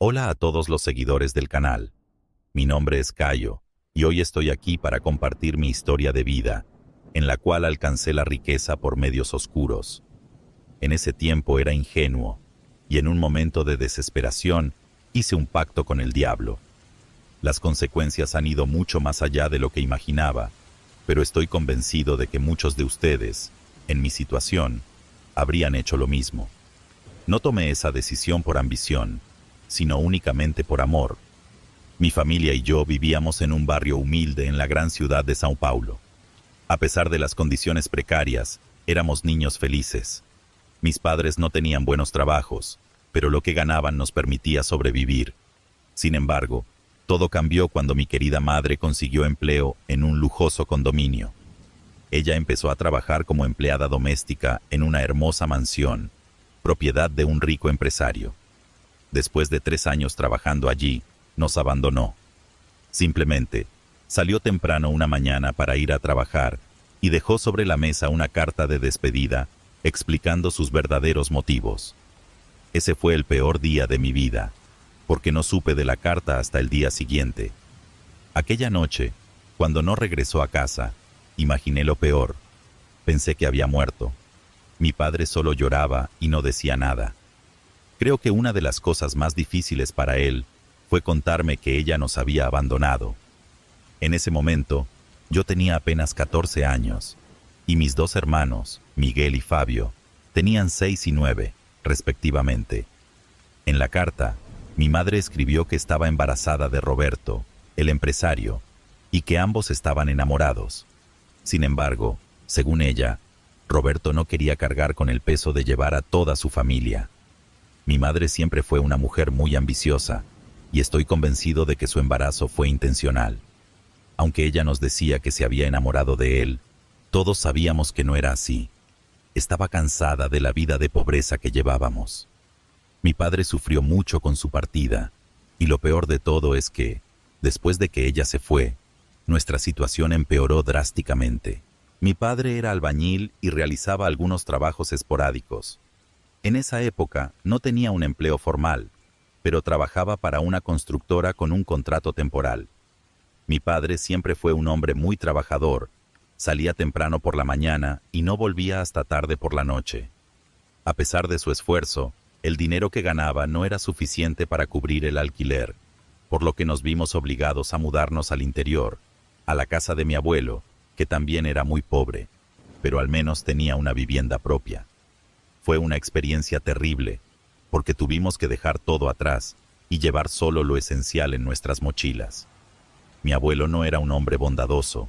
Hola a todos los seguidores del canal. Mi nombre es Cayo, y hoy estoy aquí para compartir mi historia de vida, en la cual alcancé la riqueza por medios oscuros. En ese tiempo era ingenuo, y en un momento de desesperación hice un pacto con el diablo. Las consecuencias han ido mucho más allá de lo que imaginaba, pero estoy convencido de que muchos de ustedes, en mi situación, habrían hecho lo mismo. No tomé esa decisión por ambición, sino únicamente por amor. Mi familia y yo vivíamos en un barrio humilde en la gran ciudad de São Paulo. A pesar de las condiciones precarias, éramos niños felices. Mis padres no tenían buenos trabajos, pero lo que ganaban nos permitía sobrevivir. Sin embargo, todo cambió cuando mi querida madre consiguió empleo en un lujoso condominio. Ella empezó a trabajar como empleada doméstica en una hermosa mansión, propiedad de un rico empresario. Después de 3 años trabajando allí, nos abandonó. Simplemente, salió temprano una mañana para ir a trabajar y dejó sobre la mesa una carta de despedida explicando sus verdaderos motivos. Ese fue el peor día de mi vida, porque no supe de la carta hasta el día siguiente. Aquella noche, cuando no regresó a casa, imaginé lo peor. Pensé que había muerto. Mi padre solo lloraba y no decía nada. Creo que una de las cosas más difíciles para él fue contarme que ella nos había abandonado. En ese momento, yo tenía apenas 14 años, y mis 2 hermanos, Miguel y Fabio, tenían 6 y 9, respectivamente. En la carta, mi madre escribió que estaba embarazada de Roberto, el empresario, y que ambos estaban enamorados. Sin embargo, según ella, Roberto no quería cargar con el peso de llevar a toda su familia. Mi madre siempre fue una mujer muy ambiciosa, y estoy convencido de que su embarazo fue intencional. Aunque ella nos decía que se había enamorado de él, todos sabíamos que no era así. Estaba cansada de la vida de pobreza que llevábamos. Mi padre sufrió mucho con su partida, y lo peor de todo es que, después de que ella se fue, nuestra situación empeoró drásticamente. Mi padre era albañil y realizaba algunos trabajos esporádicos. En esa época no tenía un empleo formal, pero trabajaba para una constructora con un contrato temporal. Mi padre siempre fue un hombre muy trabajador, salía temprano por la mañana y no volvía hasta tarde por la noche. A pesar de su esfuerzo, el dinero que ganaba no era suficiente para cubrir el alquiler, por lo que nos vimos obligados a mudarnos al interior, a la casa de mi abuelo, que también era muy pobre, pero al menos tenía una vivienda propia. Fue una experiencia terrible, porque tuvimos que dejar todo atrás y llevar solo lo esencial en nuestras mochilas. Mi abuelo no era un hombre bondadoso,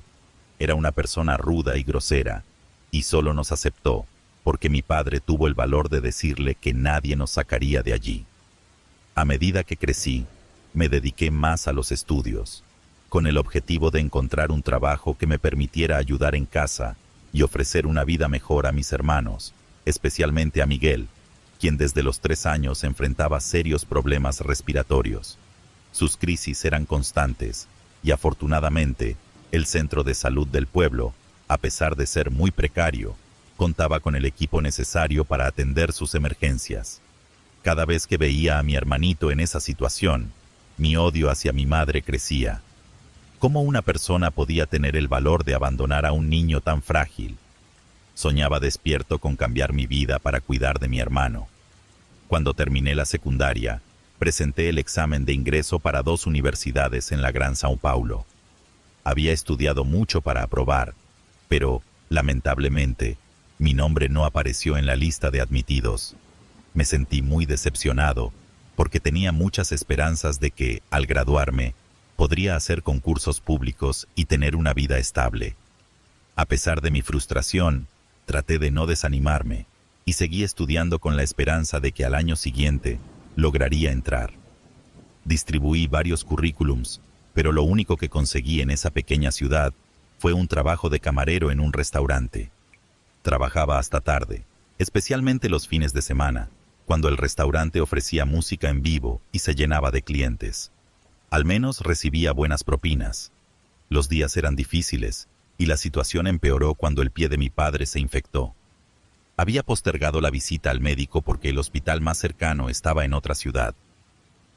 era una persona ruda y grosera, y solo nos aceptó porque mi padre tuvo el valor de decirle que nadie nos sacaría de allí. A medida que crecí, me dediqué más a los estudios, con el objetivo de encontrar un trabajo que me permitiera ayudar en casa y ofrecer una vida mejor a mis hermanos, especialmente a Miguel, quien desde los 3 años enfrentaba serios problemas respiratorios. Sus crisis eran constantes, y afortunadamente, el centro de salud del pueblo, a pesar de ser muy precario, contaba con el equipo necesario para atender sus emergencias. Cada vez que veía a mi hermanito en esa situación, mi odio hacia mi madre crecía. ¿Cómo una persona podía tener el valor de abandonar a un niño tan frágil? Soñaba despierto con cambiar mi vida para cuidar de mi hermano. Cuando terminé la secundaria, presenté el examen de ingreso para 2 universidades en la Gran São Paulo. Había estudiado mucho para aprobar, pero, lamentablemente, mi nombre no apareció en la lista de admitidos. Me sentí muy decepcionado, porque tenía muchas esperanzas de que, al graduarme, podría hacer concursos públicos y tener una vida estable. A pesar de mi frustración, traté de no desanimarme y seguí estudiando con la esperanza de que al año siguiente lograría entrar. Distribuí varios currículums, pero lo único que conseguí en esa pequeña ciudad fue un trabajo de camarero en un restaurante. Trabajaba hasta tarde, especialmente los fines de semana, cuando el restaurante ofrecía música en vivo y se llenaba de clientes. Al menos recibía buenas propinas. Los días eran difíciles, y la situación empeoró cuando el pie de mi padre se infectó. Había postergado la visita al médico porque el hospital más cercano estaba en otra ciudad.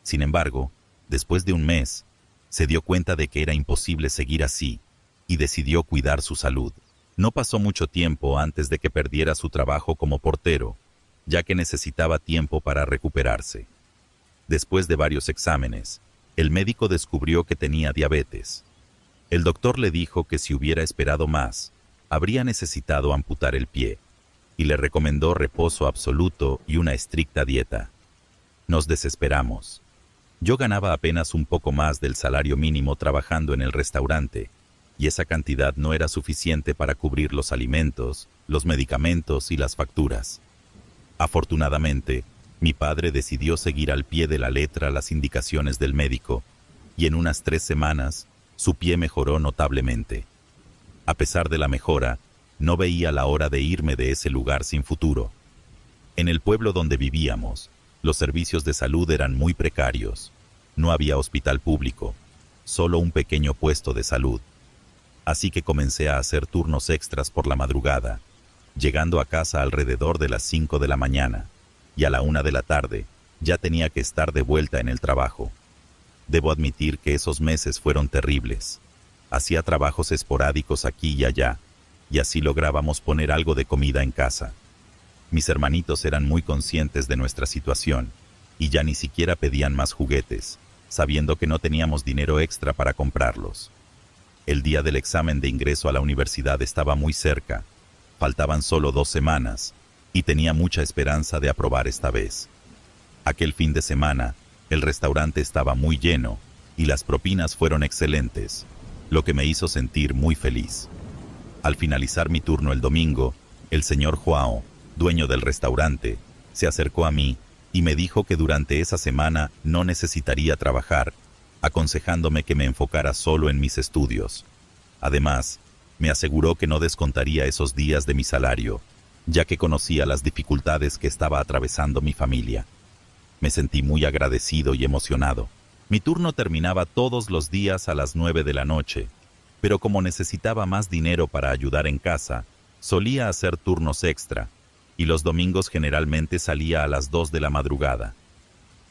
Sin embargo, después de un mes, se dio cuenta de que era imposible seguir así y decidió cuidar su salud. No pasó mucho tiempo antes de que perdiera su trabajo como portero, ya que necesitaba tiempo para recuperarse. Después de varios exámenes, el médico descubrió que tenía diabetes. El doctor le dijo que si hubiera esperado más, habría necesitado amputar el pie, y le recomendó reposo absoluto y una estricta dieta. Nos desesperamos. Yo ganaba apenas un poco más del salario mínimo trabajando en el restaurante, y esa cantidad no era suficiente para cubrir los alimentos, los medicamentos y las facturas. Afortunadamente, mi padre decidió seguir al pie de la letra las indicaciones del médico, y en unas 3 semanas, su pie mejoró notablemente. A pesar de la mejora, no veía la hora de irme de ese lugar sin futuro. En el pueblo donde vivíamos, los servicios de salud eran muy precarios. No había hospital público, solo un pequeño puesto de salud. Así que comencé a hacer turnos extras por la madrugada, llegando a casa alrededor de las 5 de la mañana, y a la 1 de la tarde ya tenía que estar de vuelta en el trabajo. Debo admitir que esos meses fueron terribles. Hacía trabajos esporádicos aquí y allá, y así lográbamos poner algo de comida en casa. Mis hermanitos eran muy conscientes de nuestra situación, y ya ni siquiera pedían más juguetes, sabiendo que no teníamos dinero extra para comprarlos. El día del examen de ingreso a la universidad estaba muy cerca, faltaban solo 2 semanas, y tenía mucha esperanza de aprobar esta vez. Aquel fin de semana, el restaurante estaba muy lleno, y las propinas fueron excelentes, lo que me hizo sentir muy feliz. Al finalizar mi turno el domingo, el señor Joao, dueño del restaurante, se acercó a mí y me dijo que durante esa semana no necesitaría trabajar, aconsejándome que me enfocara solo en mis estudios. Además, me aseguró que no descontaría esos días de mi salario, ya que conocía las dificultades que estaba atravesando mi familia. Me sentí muy agradecido y emocionado. Mi turno terminaba todos los días a las 9 de la noche, pero como necesitaba más dinero para ayudar en casa, solía hacer turnos extra, y los domingos generalmente salía a las 2 de la madrugada.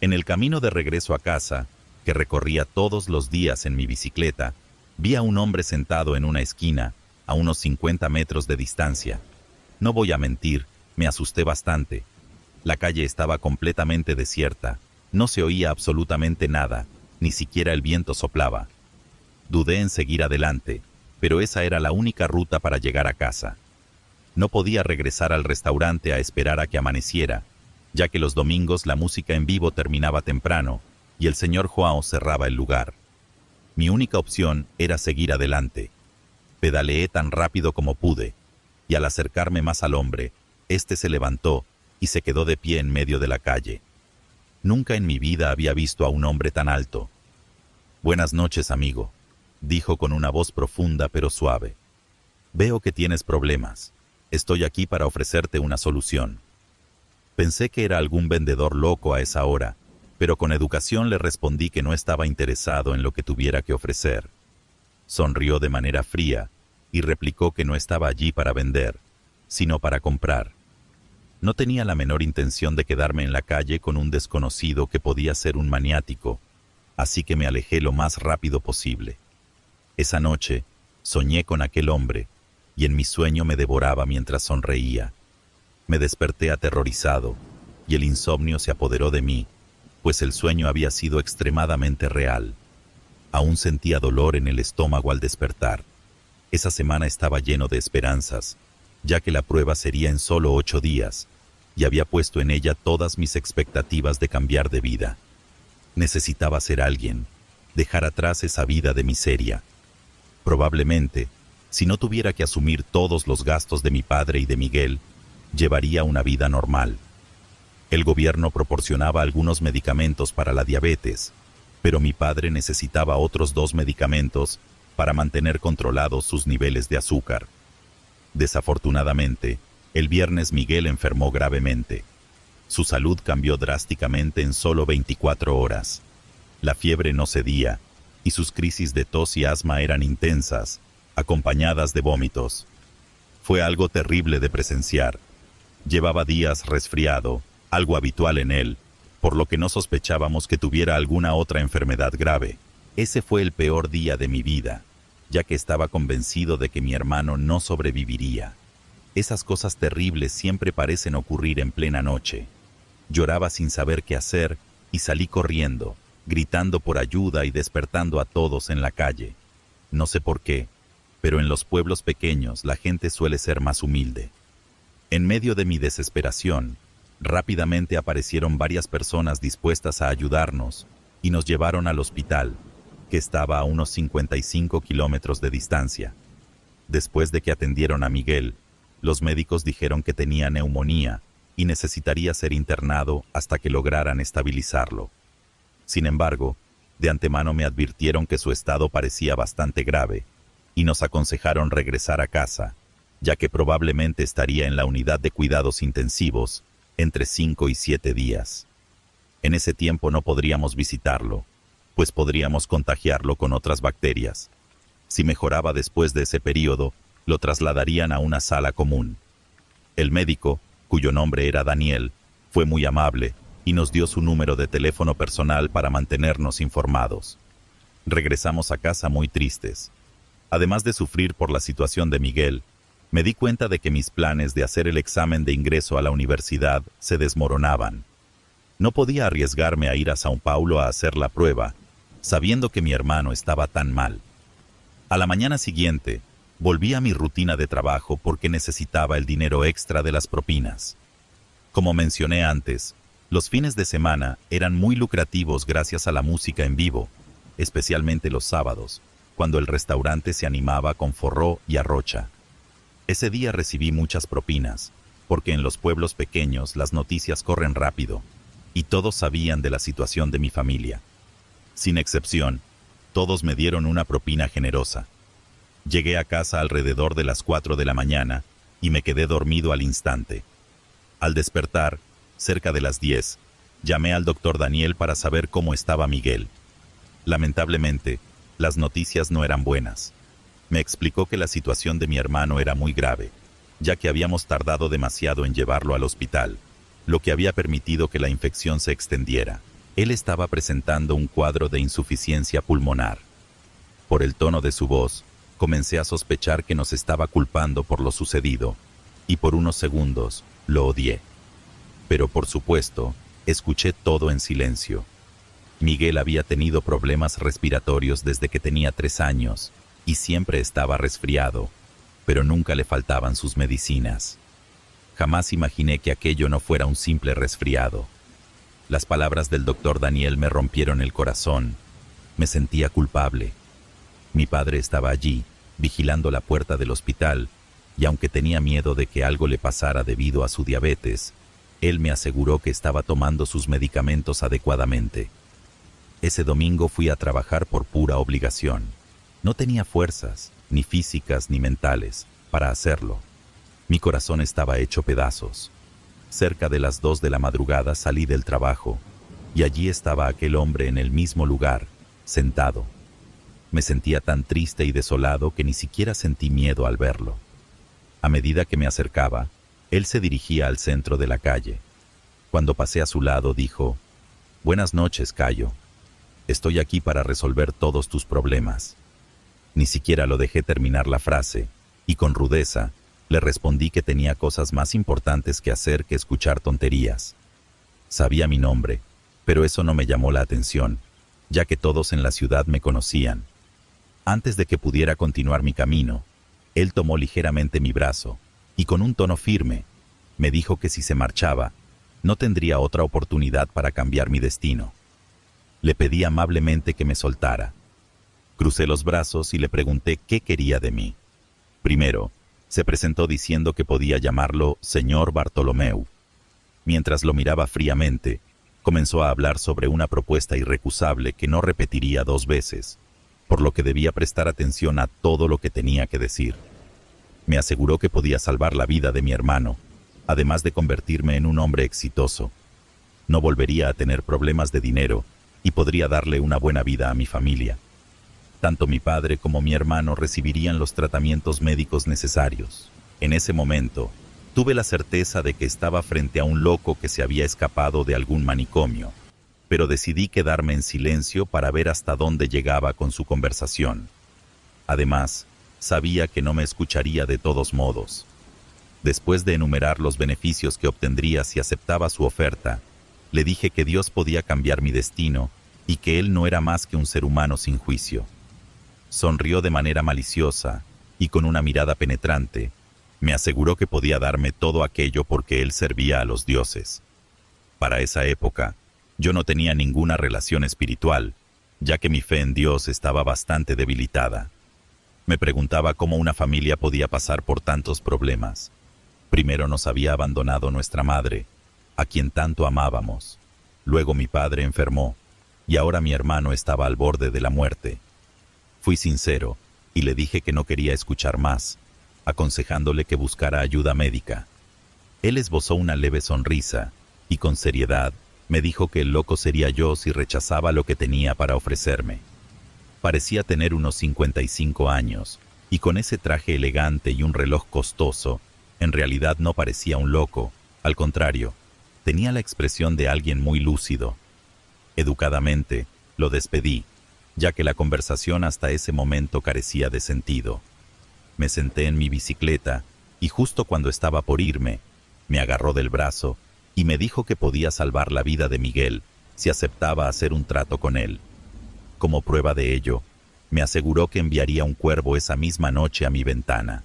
En el camino de regreso a casa, que recorría todos los días en mi bicicleta, vi a un hombre sentado en una esquina, a unos 50 metros de distancia. No voy a mentir, me asusté bastante. La calle estaba completamente desierta, no se oía absolutamente nada, ni siquiera el viento soplaba. Dudé en seguir adelante, pero esa era la única ruta para llegar a casa. No podía regresar al restaurante a esperar a que amaneciera, ya que los domingos la música en vivo terminaba temprano y el señor Joao cerraba el lugar. Mi única opción era seguir adelante. Pedaleé tan rápido como pude, y al acercarme más al hombre, éste se levantó y se quedó de pie en medio de la calle. Nunca en mi vida había visto a un hombre tan alto. «Buenas noches, amigo», dijo con una voz profunda pero suave. «Veo que tienes problemas. Estoy aquí para ofrecerte una solución». Pensé que era algún vendedor loco a esa hora, pero con educación le respondí que no estaba interesado en lo que tuviera que ofrecer. Sonrió de manera fría y replicó que no estaba allí para vender, sino para comprar. No tenía la menor intención de quedarme en la calle con un desconocido que podía ser un maniático, así que me alejé lo más rápido posible. Esa noche, soñé con aquel hombre, y en mi sueño me devoraba mientras sonreía. Me desperté aterrorizado, y el insomnio se apoderó de mí, pues el sueño había sido extremadamente real. Aún sentía dolor en el estómago al despertar. Esa semana estaba lleno de esperanzas, ya que la prueba sería en solo 8 días, y había puesto en ella todas mis expectativas de cambiar de vida. Necesitaba ser alguien, dejar atrás esa vida de miseria. Probablemente, si no tuviera que asumir todos los gastos de mi padre y de Miguel, llevaría una vida normal. El gobierno proporcionaba algunos medicamentos para la diabetes, pero mi padre necesitaba otros 2 medicamentos para mantener controlados sus niveles de azúcar. Desafortunadamente, el viernes Miguel enfermó gravemente. Su salud cambió drásticamente en solo 24 horas. La fiebre no cedía, y sus crisis de tos y asma eran intensas, acompañadas de vómitos. Fue algo terrible de presenciar. Llevaba días resfriado, algo habitual en él, por lo que no sospechábamos que tuviera alguna otra enfermedad grave. Ese fue el peor día de mi vida, ya que estaba convencido de que mi hermano no sobreviviría. Esas cosas terribles siempre parecen ocurrir en plena noche. Lloraba sin saber qué hacer y salí corriendo, gritando por ayuda y despertando a todos en la calle. No sé por qué, pero en los pueblos pequeños la gente suele ser más humilde. En medio de mi desesperación, rápidamente aparecieron varias personas dispuestas a ayudarnos y nos llevaron al hospital, que estaba a unos 55 kilómetros de distancia. Después de que atendieron a Miguel, los médicos dijeron que tenía neumonía y necesitaría ser internado hasta que lograran estabilizarlo. Sin embargo, de antemano me advirtieron que su estado parecía bastante grave y nos aconsejaron regresar a casa, ya que probablemente estaría en la unidad de cuidados intensivos entre 5 y 7 días. En ese tiempo no podríamos visitarlo, pues podríamos contagiarlo con otras bacterias. Si mejoraba después de ese periodo, lo trasladarían a una sala común. El médico, cuyo nombre era Daniel, fue muy amable y nos dio su número de teléfono personal para mantenernos informados. Regresamos a casa muy tristes. Además de sufrir por la situación de Miguel, me di cuenta de que mis planes de hacer el examen de ingreso a la universidad se desmoronaban. No podía arriesgarme a ir a São Paulo a hacer la prueba, sabiendo que mi hermano estaba tan mal. A la mañana siguiente, volví a mi rutina de trabajo porque necesitaba el dinero extra de las propinas. Como mencioné antes, los fines de semana eran muy lucrativos gracias a la música en vivo, especialmente los sábados, cuando el restaurante se animaba con forró y arrocha. Ese día recibí muchas propinas, porque en los pueblos pequeños las noticias corren rápido, y todos sabían de la situación de mi familia. Sin excepción, todos me dieron una propina generosa. Llegué a casa alrededor de las 4 de la mañana y me quedé dormido al instante. Al despertar, cerca de las 10, llamé al doctor Daniel para saber cómo estaba Miguel. Lamentablemente, las noticias no eran buenas. Me explicó que la situación de mi hermano era muy grave, ya que habíamos tardado demasiado en llevarlo al hospital, lo que había permitido que la infección se extendiera. Él estaba presentando un cuadro de insuficiencia pulmonar. Por el tono de su voz, comencé a sospechar que nos estaba culpando por lo sucedido, y por unos segundos lo odié. Pero por supuesto, escuché todo en silencio. Miguel había tenido problemas respiratorios desde que tenía 3 años, y siempre estaba resfriado, pero nunca le faltaban sus medicinas. Jamás imaginé que aquello no fuera un simple resfriado. Las palabras del doctor Daniel me rompieron el corazón. Me sentía culpable. Mi padre estaba allí, vigilando la puerta del hospital, y aunque tenía miedo de que algo le pasara debido a su diabetes, él me aseguró que estaba tomando sus medicamentos adecuadamente. Ese domingo fui a trabajar por pura obligación. No tenía fuerzas, ni físicas ni mentales, para hacerlo. Mi corazón estaba hecho pedazos. Cerca de las 2 de la madrugada salí del trabajo, y allí estaba aquel hombre en el mismo lugar, sentado. Me sentía tan triste y desolado que ni siquiera sentí miedo al verlo. A medida que me acercaba, él se dirigía al centro de la calle. Cuando pasé a su lado, dijo: «Buenas noches, Cayo. Estoy aquí para resolver todos tus problemas». Ni siquiera lo dejé terminar la frase, y con rudeza le respondí que tenía cosas más importantes que hacer que escuchar tonterías. Sabía mi nombre, pero eso no me llamó la atención, ya que todos en la ciudad me conocían. Antes de que pudiera continuar mi camino, él tomó ligeramente mi brazo, y con un tono firme, me dijo que si se marchaba, no tendría otra oportunidad para cambiar mi destino. Le pedí amablemente que me soltara. Crucé los brazos y le pregunté qué quería de mí. Primero, se presentó diciendo que podía llamarlo señor Bartolomeu. Mientras lo miraba fríamente, comenzó a hablar sobre una propuesta irrecusable que no repetiría 2 veces, por lo que debía prestar atención a todo lo que tenía que decir. Me aseguró que podía salvar la vida de mi hermano, además de convertirme en un hombre exitoso. No volvería a tener problemas de dinero y podría darle una buena vida a mi familia. Tanto mi padre como mi hermano recibirían los tratamientos médicos necesarios. En ese momento, Tuve la certeza de que estaba frente a un loco que se había escapado de algún manicomio, pero decidí quedarme en silencio para ver hasta dónde llegaba con su conversación. Además, sabía que no me escucharía de todos modos. Después de enumerar los beneficios que obtendría si aceptaba su oferta, le dije que Dios podía cambiar mi destino y que él no era más que un ser humano sin juicio. Sonrió de manera maliciosa y con una mirada penetrante, me aseguró que podía darme todo aquello porque él servía a los dioses. Para esa época, yo no tenía ninguna relación espiritual, ya que mi fe en Dios estaba bastante debilitada. Me preguntaba cómo una familia podía pasar por tantos problemas. Primero nos había abandonado nuestra madre, a quien tanto amábamos. Luego mi padre enfermó, y ahora mi hermano estaba al borde de la muerte. Fui sincero, y le dije que no quería escuchar más, aconsejándole que buscara ayuda médica. Él esbozó una leve sonrisa, y con seriedad, me dijo que el loco sería yo si rechazaba lo que tenía para ofrecerme. Parecía tener unos 55 años, y con ese traje elegante y un reloj costoso, en realidad no parecía un loco, al contrario, tenía la expresión de alguien muy lúcido. Educadamente, lo despedí, ya que la conversación hasta ese momento carecía de sentido. Me senté en mi bicicleta, y justo cuando estaba por irme, me agarró del brazo y me dijo que podía salvar la vida de Miguel si aceptaba hacer un trato con él. Como prueba de ello, me aseguró que enviaría un cuervo esa misma noche a mi ventana.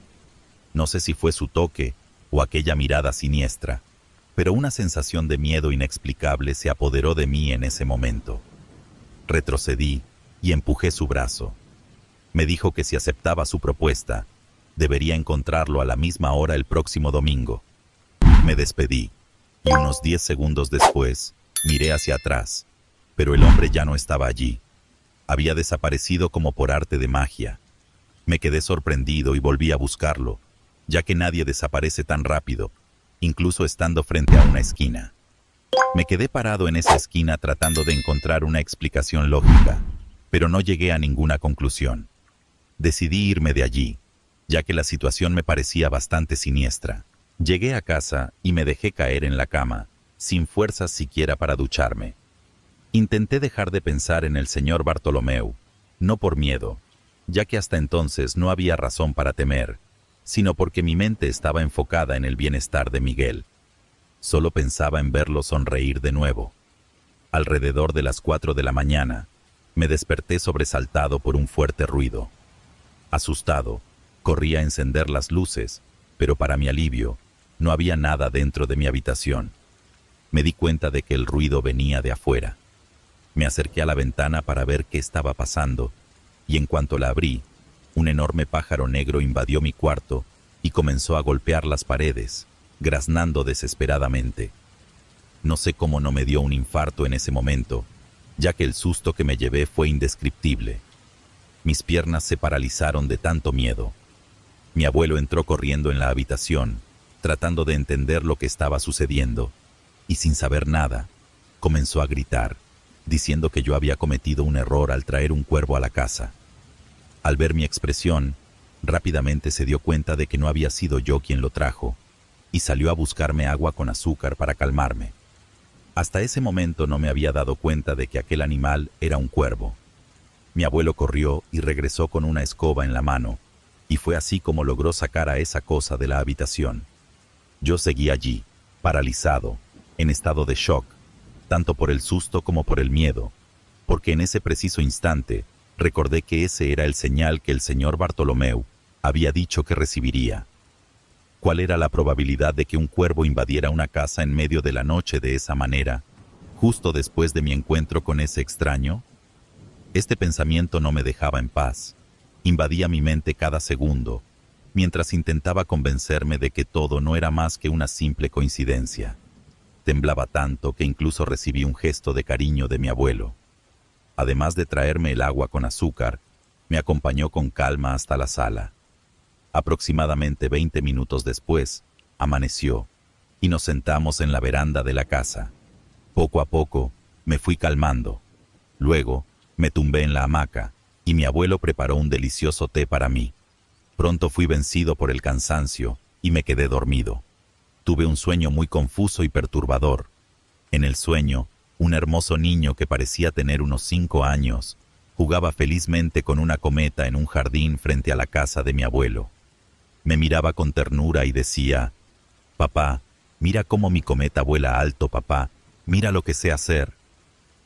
No sé si fue su toque o aquella mirada siniestra, pero una sensación de miedo inexplicable se apoderó de mí en ese momento. Retrocedí y empujé su brazo. Me dijo que si aceptaba su propuesta, debería encontrarlo a la misma hora el próximo domingo. Me despedí, y unos 10 segundos después, miré hacia atrás, pero el hombre ya no estaba allí. Había desaparecido como por arte de magia. Me quedé sorprendido y volví a buscarlo, ya que nadie desaparece tan rápido, incluso estando frente a una esquina. Me quedé parado en esa esquina tratando de encontrar una explicación lógica, pero no llegué a ninguna conclusión. Decidí irme de allí, ya que la situación me parecía bastante siniestra. Llegué a casa y me dejé caer en la cama, sin fuerzas siquiera para ducharme. Intenté dejar de pensar en el señor Bartolomeu, no por miedo, ya que hasta entonces no había razón para temer, sino porque mi mente estaba enfocada en el bienestar de Miguel. Solo pensaba en verlo sonreír de nuevo. Alrededor de las 4 de la mañana, me desperté sobresaltado por un fuerte ruido. Asustado, corrí a encender las luces, pero para mi alivio, no había nada dentro de mi habitación. Me di cuenta de que el ruido venía de afuera. Me acerqué a la ventana para ver qué estaba pasando, y en cuanto la abrí, un enorme pájaro negro invadió mi cuarto y comenzó a golpear las paredes, graznando desesperadamente. No sé cómo no me dio un infarto en ese momento, ya que el susto que me llevé fue indescriptible. Mis piernas se paralizaron de tanto miedo. Mi abuelo entró corriendo en la habitación, tratando de entender lo que estaba sucediendo, y sin saber nada, comenzó a gritar, diciendo que yo había cometido un error al traer un cuervo a la casa. Al ver mi expresión, rápidamente se dio cuenta de que no había sido yo quien lo trajo, y salió a buscarme agua con azúcar para calmarme. Hasta ese momento no me había dado cuenta de que aquel animal era un cuervo. Mi abuelo corrió y regresó con una escoba en la mano, y fue así como logró sacar a esa cosa de la habitación. Yo seguí allí, paralizado, en estado de shock, tanto por el susto como por el miedo, porque en ese preciso instante recordé que ese era el señal que el señor Bartolomeu había dicho que recibiría. ¿Cuál era la probabilidad de que un cuervo invadiera una casa en medio de la noche de esa manera, justo después de mi encuentro con ese extraño? Este pensamiento no me dejaba en paz. Invadía mi mente cada segundo, mientras intentaba convencerme de que todo no era más que una simple coincidencia. Temblaba tanto que incluso recibí un gesto de cariño de mi abuelo. Además de traerme el agua con azúcar, me acompañó con calma hasta la sala. Aproximadamente 20 minutos después, amaneció, y nos sentamos en la veranda de la casa. Poco a poco, me fui calmando. Luego, me tumbé en la hamaca, y mi abuelo preparó un delicioso té para mí. Pronto fui vencido por el cansancio, y me quedé dormido. Tuve un sueño muy confuso y perturbador. En el sueño, un hermoso niño que parecía tener unos 5 años, jugaba felizmente con una cometa en un jardín frente a la casa de mi abuelo. Me miraba con ternura y decía: «Papá, mira cómo mi cometa vuela alto, papá, mira lo que sé hacer».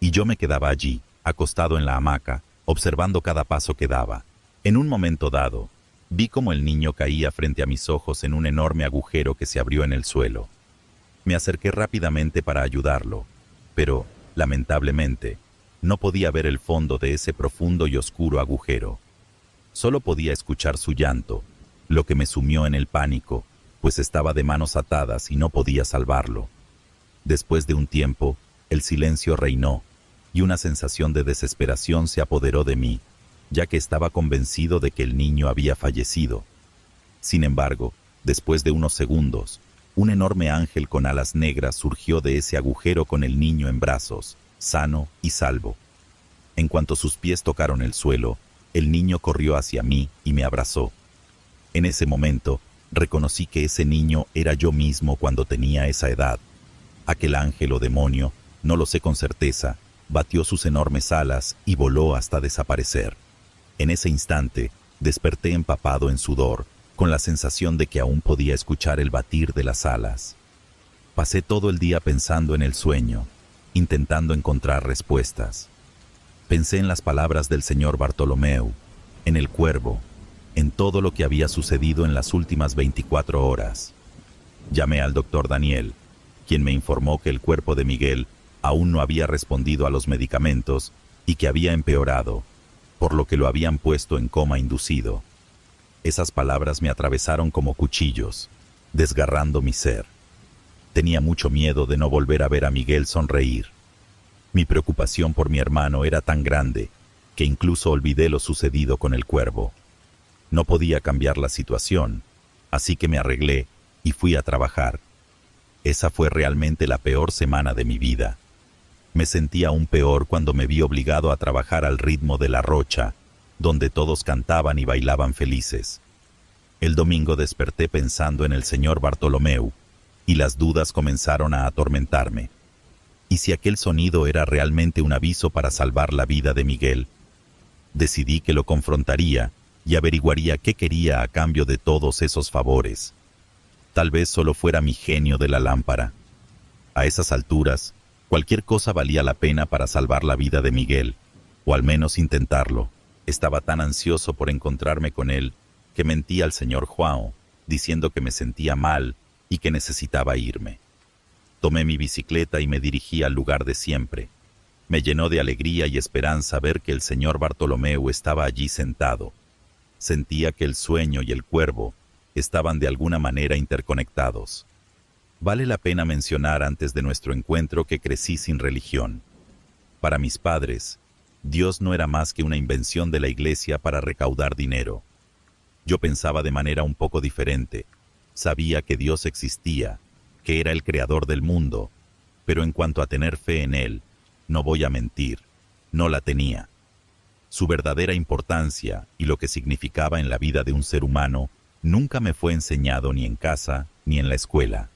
Y yo me quedaba allí, acostado en la hamaca, observando cada paso que daba. En un momento dado, vi cómo el niño caía frente a mis ojos en un enorme agujero que se abrió en el suelo. Me acerqué rápidamente para ayudarlo, pero, lamentablemente, no podía ver el fondo de ese profundo y oscuro agujero. Solo podía escuchar su llanto, lo que me sumió en el pánico, pues estaba de manos atadas y no podía salvarlo. Después de un tiempo, el silencio reinó, y una sensación de desesperación se apoderó de mí, ya que estaba convencido de que el niño había fallecido. Sin embargo, después de unos segundos, un enorme ángel con alas negras surgió de ese agujero con el niño en brazos, sano y salvo. En cuanto sus pies tocaron el suelo, el niño corrió hacia mí y me abrazó. En ese momento, reconocí que ese niño era yo mismo cuando tenía esa edad. Aquel ángel o demonio, no lo sé con certeza, batió sus enormes alas y voló hasta desaparecer. En ese instante, desperté empapado en sudor, con la sensación de que aún podía escuchar el batir de las alas. Pasé todo el día pensando en el sueño, intentando encontrar respuestas. Pensé en las palabras del señor Bartolomeu, en el cuervo, en todo lo que había sucedido en las últimas 24 horas. Llamé al doctor Daniel, quien me informó que el cuerpo de Miguel aún no había respondido a los medicamentos y que había empeorado, por lo que lo habían puesto en coma inducido. Esas palabras me atravesaron como cuchillos, desgarrando mi ser. Tenía mucho miedo de no volver a ver a Miguel sonreír. Mi preocupación por mi hermano era tan grande que incluso olvidé lo sucedido con el cuervo. No podía cambiar la situación, así que me arreglé y fui a trabajar. Esa fue realmente la peor semana de mi vida. Me sentía aún peor cuando me vi obligado a trabajar al ritmo de la rocha, donde todos cantaban y bailaban felices. El domingo desperté pensando en el señor Bartolomeu, y las dudas comenzaron a atormentarme. ¿Y si aquel sonido era realmente un aviso para salvar la vida de Miguel? Decidí que lo confrontaría y averiguaría qué quería a cambio de todos esos favores. Tal vez solo fuera mi genio de la lámpara. A esas alturas, cualquier cosa valía la pena para salvar la vida de Miguel, o al menos intentarlo. Estaba tan ansioso por encontrarme con él que mentí al señor João, diciendo que me sentía mal y que necesitaba irme. Tomé mi bicicleta y me dirigí al lugar de siempre. Me llenó de alegría y esperanza ver que el señor Bartolomeu estaba allí sentado. Sentía que el sueño y el cuervo estaban de alguna manera interconectados. Vale la pena mencionar antes de nuestro encuentro que crecí sin religión. Para mis padres, Dios no era más que una invención de la iglesia para recaudar dinero. Yo pensaba de manera un poco diferente. Sabía que Dios existía, que era el creador del mundo, pero en cuanto a tener fe en Él, no voy a mentir, no la tenía. Su verdadera importancia y lo que significaba en la vida de un ser humano nunca me fue enseñado ni en casa ni en la escuela.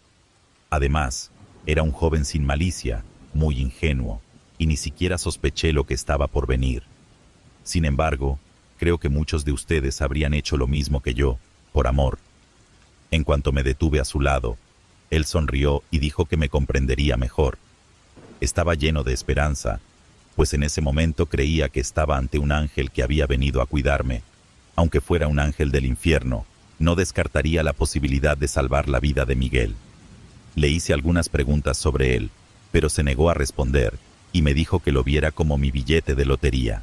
Además, era un joven sin malicia, muy ingenuo, y ni siquiera sospeché lo que estaba por venir. Sin embargo, creo que muchos de ustedes habrían hecho lo mismo que yo, por amor. En cuanto me detuve a su lado, él sonrió y dijo que me comprendería mejor. Estaba lleno de esperanza, pues en ese momento creía que estaba ante un ángel que había venido a cuidarme. Aunque fuera un ángel del infierno, no descartaría la posibilidad de salvar la vida de Miguel. Le hice algunas preguntas sobre él, pero se negó a responder y me dijo que lo viera como mi billete de lotería.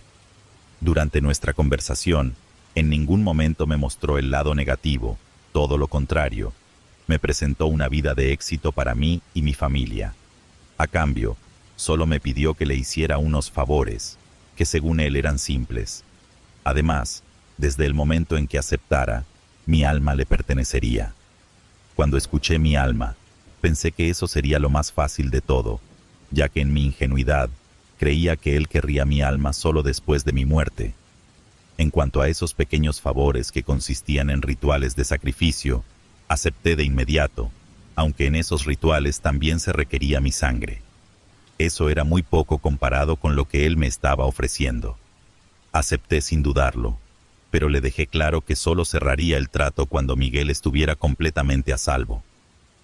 Durante nuestra conversación, en ningún momento me mostró el lado negativo, todo lo contrario. Me presentó una vida de éxito para mí y mi familia. A cambio, solo me pidió que le hiciera unos favores, que según él eran simples. Además, desde el momento en que aceptara, mi alma le pertenecería. Cuando escuché mi alma, pensé que eso sería lo más fácil de todo, ya que en mi ingenuidad creía que él querría mi alma solo después de mi muerte. En cuanto a esos pequeños favores que consistían en rituales de sacrificio, acepté de inmediato, aunque en esos rituales también se requería mi sangre. Eso era muy poco comparado con lo que él me estaba ofreciendo. Acepté sin dudarlo, pero le dejé claro que solo cerraría el trato cuando Miguel estuviera completamente a salvo.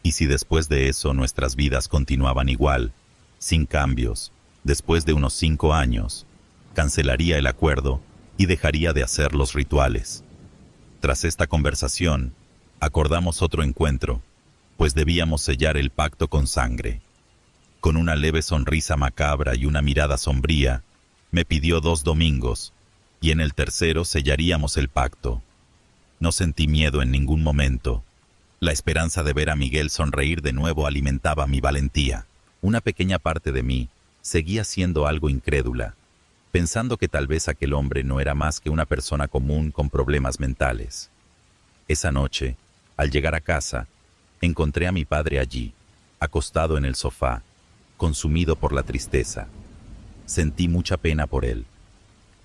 Y si después de eso nuestras vidas continuaban igual, sin cambios, después de unos 5 años, cancelaría el acuerdo y dejaría de hacer los rituales. Tras esta conversación, acordamos otro encuentro, pues debíamos sellar el pacto con sangre. Con una leve sonrisa macabra y una mirada sombría, me pidió 2 domingos, y en el tercero sellaríamos el pacto. No sentí miedo en ningún momento. La esperanza de ver a Miguel sonreír de nuevo alimentaba mi valentía. Una pequeña parte de mí seguía siendo algo incrédula, pensando que tal vez aquel hombre no era más que una persona común con problemas mentales. Esa noche, al llegar a casa, encontré a mi padre allí, acostado en el sofá, consumido por la tristeza. Sentí mucha pena por él.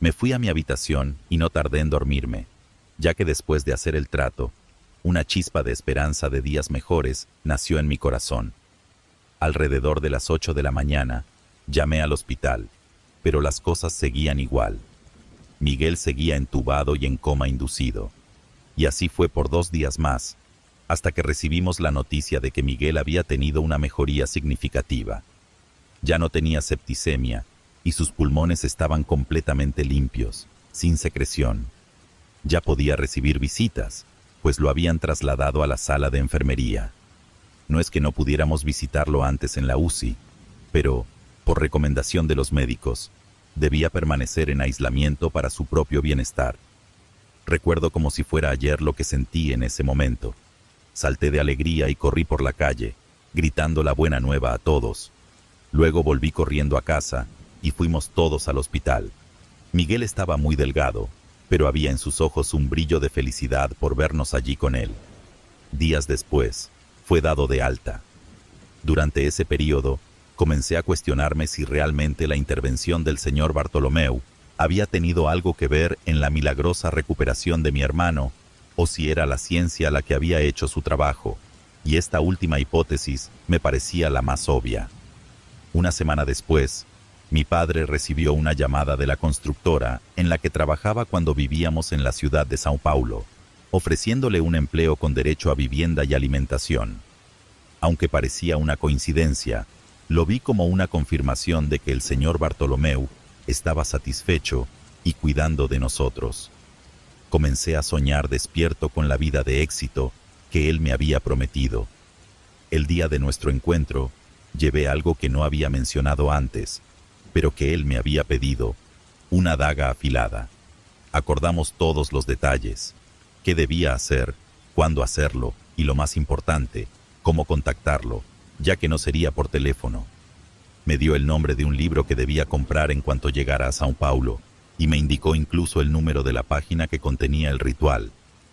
Me fui a mi habitación y no tardé en dormirme, ya que después de hacer el trato, una chispa de esperanza de días mejores nació en mi corazón. Alrededor de las 8 de la mañana, llamé al hospital, pero las cosas seguían igual. Miguel seguía entubado y en coma inducido. Y así fue por 2 días más, hasta que recibimos la noticia de que Miguel había tenido una mejoría significativa. Ya no tenía septicemia y sus pulmones estaban completamente limpios, sin secreción. Ya podía recibir visitas, pues lo habían trasladado a la sala de enfermería. No es que no pudiéramos visitarlo antes en la UCI, pero, por recomendación de los médicos, debía permanecer en aislamiento para su propio bienestar. Recuerdo como si fuera ayer lo que sentí en ese momento. Salté de alegría y corrí por la calle, gritando la buena nueva a todos. Luego volví corriendo a casa y fuimos todos al hospital. Miguel estaba muy delgado, pero había en sus ojos un brillo de felicidad por vernos allí con él. Días después, fue dado de alta. Durante ese periodo, comencé a cuestionarme si realmente la intervención del señor Bartolomeu había tenido algo que ver en la milagrosa recuperación de mi hermano, o si era la ciencia la que había hecho su trabajo, y esta última hipótesis me parecía la más obvia. Una semana después, mi padre recibió una llamada de la constructora en la que trabajaba cuando vivíamos en la ciudad de São Paulo, ofreciéndole un empleo con derecho a vivienda y alimentación. Aunque parecía una coincidencia, lo vi como una confirmación de que el señor Bartolomeu estaba satisfecho y cuidando de nosotros. Comencé a soñar despierto con la vida de éxito que él me había prometido. El día de nuestro encuentro, llevé algo que no había mencionado antes, pero que él me había pedido, una daga afilada. Acordamos todos los detalles, qué debía hacer, cuándo hacerlo y, lo más importante, cómo contactarlo, ya que no sería por teléfono. Me dio el nombre de un libro que debía comprar en cuanto llegara a São Paulo, y me indicó incluso el número de la página que contenía el ritual,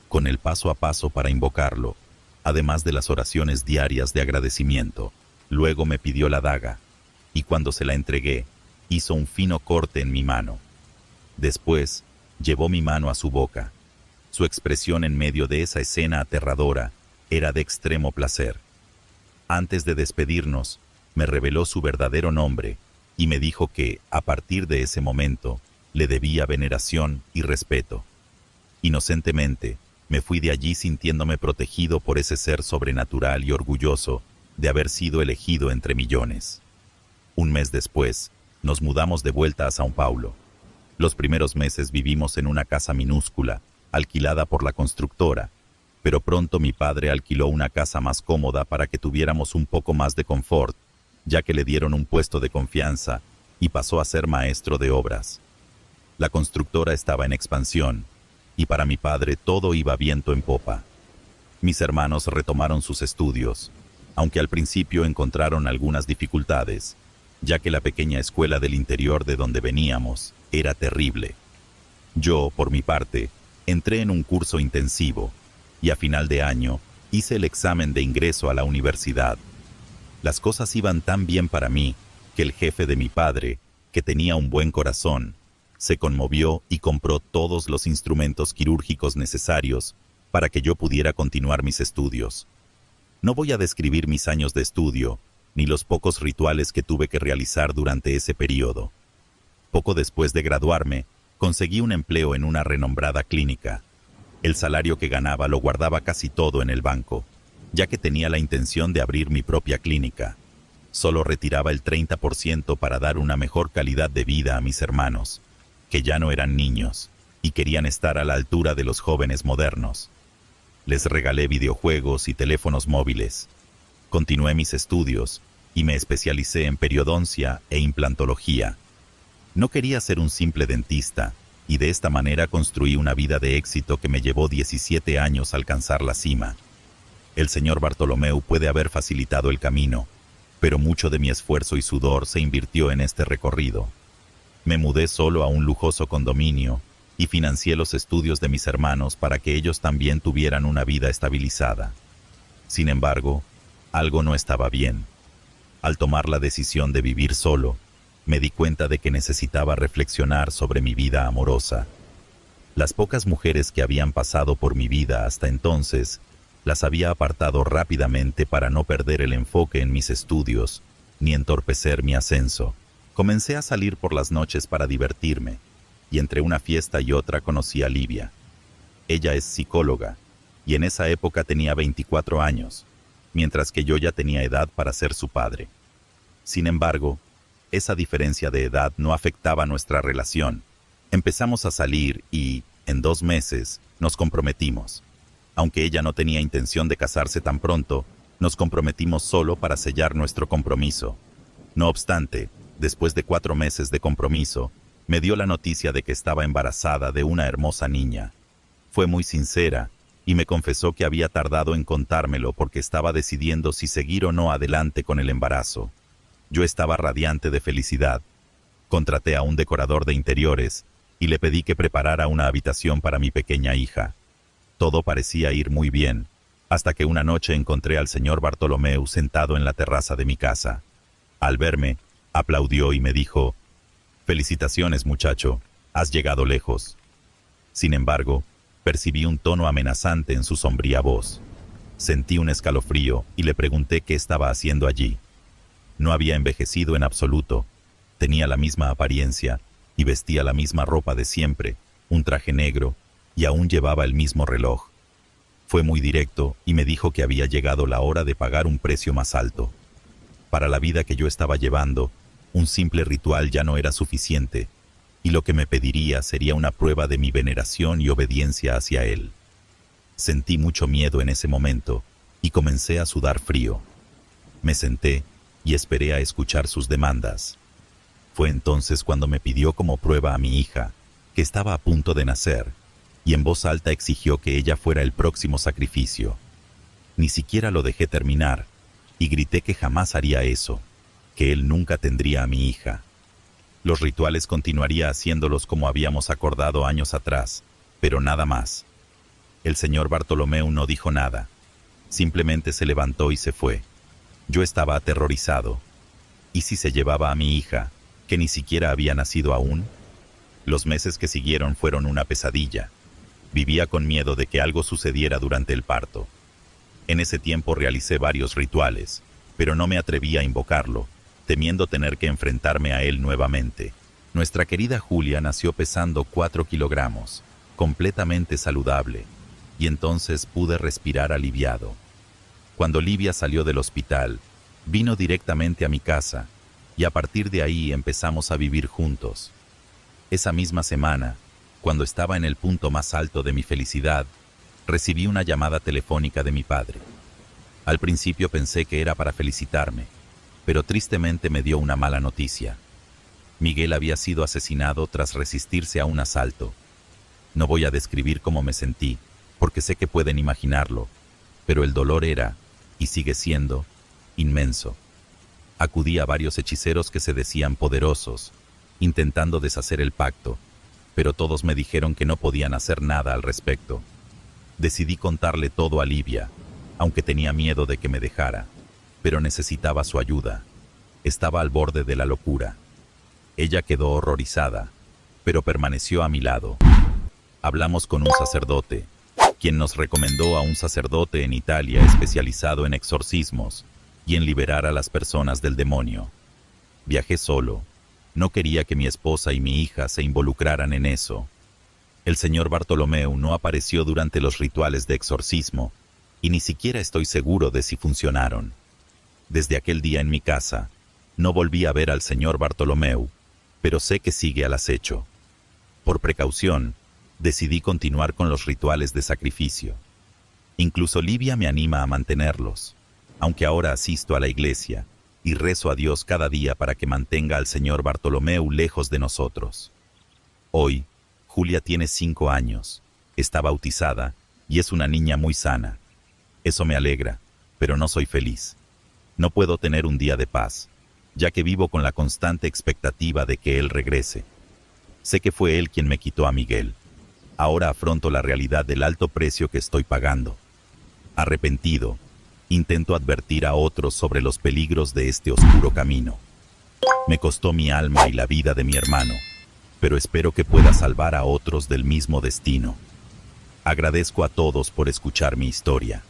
con el paso a paso para invocarlo, además de las oraciones diarias de agradecimiento. Luego me pidió la daga, y cuando se la entregué, hizo un fino corte en mi mano. Después, llevó mi mano a su boca. Su expresión en medio de esa escena aterradora era de extremo placer. Antes de despedirnos, me reveló su verdadero nombre y me dijo que, a partir de ese momento, le debía veneración y respeto. Inocentemente, me fui de allí sintiéndome protegido por ese ser sobrenatural y orgulloso de haber sido elegido entre millones. Un mes después, nos mudamos de vuelta a São Paulo. Los primeros meses vivimos en una casa minúscula, alquilada por la constructora, pero pronto mi padre alquiló una casa más cómoda para que tuviéramos un poco más de confort, ya que le dieron un puesto de confianza y pasó a ser maestro de obras. La constructora estaba en expansión, y para mi padre todo iba viento en popa. Mis hermanos retomaron sus estudios, aunque al principio encontraron algunas dificultades, ya que la pequeña escuela del interior de donde veníamos era terrible. Yo, por mi parte, entré en un curso intensivo, y a final de año hice el examen de ingreso a la universidad. Las cosas iban tan bien para mí que el jefe de mi padre, que tenía un buen corazón, se conmovió y compró todos los instrumentos quirúrgicos necesarios para que yo pudiera continuar mis estudios. No voy a describir mis años de estudio, ni los pocos rituales que tuve que realizar durante ese periodo. Poco después de graduarme, conseguí un empleo en una renombrada clínica. El salario que ganaba lo guardaba casi todo en el banco, ya que tenía la intención de abrir mi propia clínica. Solo retiraba el 30% para dar una mejor calidad de vida a mis hermanos, que ya no eran niños y querían estar a la altura de los jóvenes modernos. Les regalé videojuegos y teléfonos móviles. Continué mis estudios y me especialicé en periodoncia e implantología. No quería ser un simple dentista, y de esta manera construí una vida de éxito que me llevó 17 años a alcanzar la cima. El señor Bartolomeu puede haber facilitado el camino, pero mucho de mi esfuerzo y sudor se invirtió en este recorrido. Me mudé solo a un lujoso condominio y financié los estudios de mis hermanos para que ellos también tuvieran una vida estabilizada. Sin embargo, algo no estaba bien. Al tomar la decisión de vivir solo, me di cuenta de que necesitaba reflexionar sobre mi vida amorosa. Las pocas mujeres que habían pasado por mi vida hasta entonces, las había apartado rápidamente para no perder el enfoque en mis estudios, ni entorpecer mi ascenso. Comencé a salir por las noches para divertirme, y entre una fiesta y otra conocí a Livia. Ella es psicóloga, y en esa época tenía 24 años, mientras que yo ya tenía edad para ser su padre. Sin embargo, esa diferencia de edad no afectaba nuestra relación. Empezamos a salir y, en 2 meses, nos comprometimos. Aunque ella no tenía intención de casarse tan pronto, nos comprometimos solo para sellar nuestro compromiso. No obstante, después de 4 meses de compromiso, me dio la noticia de que estaba embarazada de una hermosa niña. Fue muy sincera y me confesó que había tardado en contármelo porque estaba decidiendo si seguir o no adelante con el embarazo. Yo estaba radiante de felicidad. Contraté a un decorador de interiores y le pedí que preparara una habitación para mi pequeña hija. Todo parecía ir muy bien, hasta que una noche encontré al señor Bartolomeu sentado en la terraza de mi casa. Al verme, aplaudió y me dijo: «Felicitaciones, muchacho, has llegado lejos». Sin embargo, percibí un tono amenazante en su sombría voz. Sentí un escalofrío y le pregunté qué estaba haciendo allí. No había envejecido en absoluto. Tenía la misma apariencia y vestía la misma ropa de siempre, un traje negro, y aún llevaba el mismo reloj. Fue muy directo y me dijo que había llegado la hora de pagar un precio más alto. Para la vida que yo estaba llevando, un simple ritual ya no era suficiente, y lo que me pediría sería una prueba de mi veneración y obediencia hacia él. Sentí mucho miedo en ese momento y comencé a sudar frío. Me senté y esperé a escuchar sus demandas. Fue entonces cuando me pidió como prueba a mi hija, que estaba a punto de nacer, y en voz alta exigió que ella fuera el próximo sacrificio. Ni siquiera lo dejé terminar, y grité que jamás haría eso, que él nunca tendría a mi hija. Los rituales continuaría haciéndolos como habíamos acordado años atrás, pero nada más. El señor Bartolomeu no dijo nada, simplemente se levantó y se fue. Yo estaba aterrorizado. ¿Y si se llevaba a mi hija, que ni siquiera había nacido aún? Los meses que siguieron fueron una pesadilla. Vivía con miedo de que algo sucediera durante el parto. En ese tiempo realicé varios rituales, pero no me atreví a invocarlo, temiendo tener que enfrentarme a él nuevamente. Nuestra querida Julia nació pesando 4 kilogramos, completamente saludable, y entonces pude respirar aliviado. Cuando Livia salió del hospital, vino directamente a mi casa, y a partir de ahí empezamos a vivir juntos. Esa misma semana, cuando estaba en el punto más alto de mi felicidad, recibí una llamada telefónica de mi padre. Al principio pensé que era para felicitarme, pero tristemente me dio una mala noticia. Miguel había sido asesinado tras resistirse a un asalto. No voy a describir cómo me sentí, porque sé que pueden imaginarlo, pero el dolor era, y sigue siendo, inmenso. Acudí a varios hechiceros que se decían poderosos, intentando deshacer el pacto, pero todos me dijeron que no podían hacer nada al respecto. Decidí contarle todo a Livia, aunque tenía miedo de que me dejara, pero necesitaba su ayuda. Estaba al borde de la locura. Ella quedó horrorizada, pero permaneció a mi lado. Hablamos con un sacerdote, quien nos recomendó a un sacerdote en Italia especializado en exorcismos y en liberar a las personas del demonio. Viajé solo. No quería que mi esposa y mi hija se involucraran en eso. El señor Bartolomeu no apareció durante los rituales de exorcismo y ni siquiera estoy seguro de si funcionaron. Desde aquel día en mi casa, no volví a ver al señor Bartolomeu, pero sé que sigue al acecho. Por precaución, decidí continuar con los rituales de sacrificio. Incluso Livia me anima a mantenerlos, aunque ahora asisto a la iglesia y rezo a Dios cada día para que mantenga al señor Bartolomeu lejos de nosotros. Hoy, Julia tiene 5 años, está bautizada y es una niña muy sana. Eso me alegra, pero no soy feliz. No puedo tener un día de paz, ya que vivo con la constante expectativa de que él regrese. Sé que fue él quien me quitó a Miguel. Ahora afronto la realidad del alto precio que estoy pagando. Arrepentido, intento advertir a otros sobre los peligros de este oscuro camino. Me costó mi alma y la vida de mi hermano, pero espero que pueda salvar a otros del mismo destino. Agradezco a todos por escuchar mi historia.